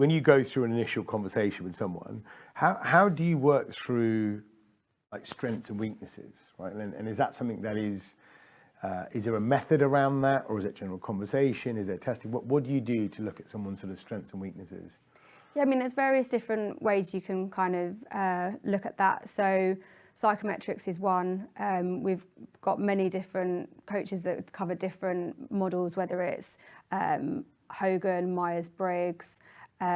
when you go through an initial conversation with someone, how do you work through like strengths and weaknesses, right? And is that something that is there a method around that, or is it general conversation? Is it testing? What do you do to look at someone's sort of strengths and weaknesses? Yeah, I mean, there's various different ways you can kind of look at that. So psychometrics is one. We've got many different coaches that cover different models, whether it's Hogan, Myers-Briggs, We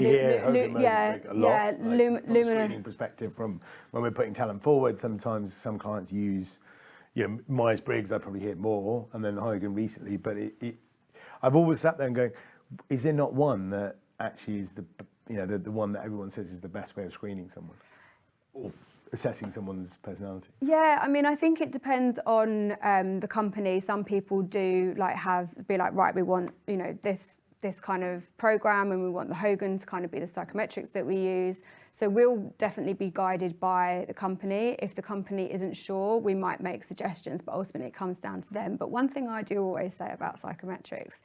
hear Hogan Myers-Briggs a lot, from a screening perspective. From when we're putting talent forward, sometimes some clients use, Myers-Briggs. I probably hear more, and then Hogan recently. But I've always sat there and going, is there not one that actually is the one that everyone says is the best way of screening someone or assessing someone's personality? Yeah, I mean, I think it depends on the company. Some people do be like, right, we want this kind of program, and we want the Hogan to kind of be the psychometrics that we use. So we'll definitely be guided by the company. If the company isn't sure, we might make suggestions, but ultimately it comes down to them. But one thing I do always say about psychometrics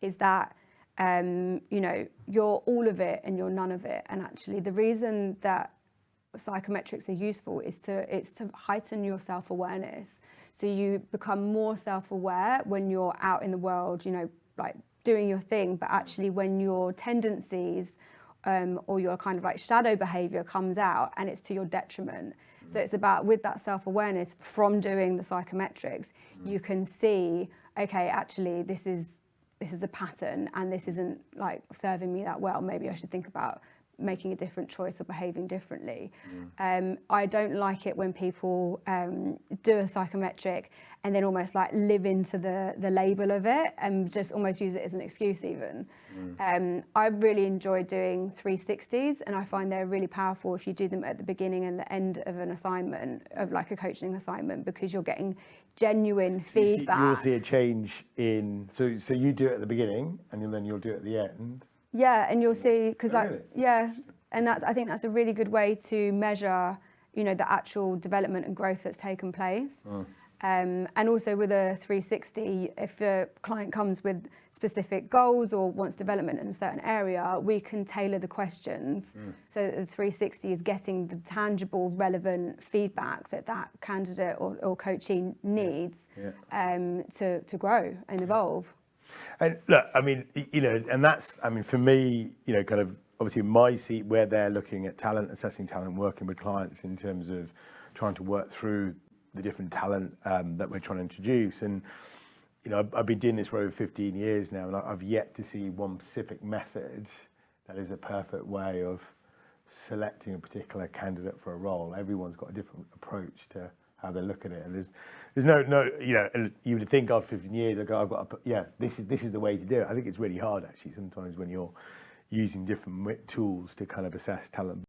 is that you're all of it and you're none of it. And actually the reason that psychometrics are useful is to heighten your self-awareness. So you become more self-aware when you're out in the world, doing your thing, but actually when your tendencies or your kind of like shadow behavior comes out and it's to your detriment. So it's about, with that self-awareness from doing the psychometrics, you can see, okay, actually this is a pattern and this isn't like serving me that well. Maybe I should think about making a different choice or behaving differently. I don't like it when people do a psychometric and then almost like live into the label of it and just almost use it as an excuse even. I really enjoy doing 360s, and I find they're really powerful if you do them at the beginning and the end of an assignment, of like a coaching assignment, because you're getting genuine feedback. You'll see a change in, so you do it at the beginning and then you'll do it at the end. Yeah, and you'll see, because Really? and I think that's a really good way to measure, the actual development and growth that's taken place. And also with a 360, if a client comes with specific goals or wants development in a certain area, we can tailor the questions so that the 360 is getting the tangible, relevant feedback that candidate or coachee needs to grow and evolve. And look, I mean, and that's, I mean, for me, kind of obviously in my seat where they're looking at talent, assessing talent, working with clients in terms of trying to work through the different talent that we're trying to introduce. And, I've been doing this for over 15 years now, and I've yet to see one specific method that is a perfect way of selecting a particular candidate for a role. Everyone's got a different approach to how they look at it, and there's no, and you would think after 15 years, I've got to, this is the way to do it. I think it's really hard actually sometimes when you're using different tools to kind of assess talent.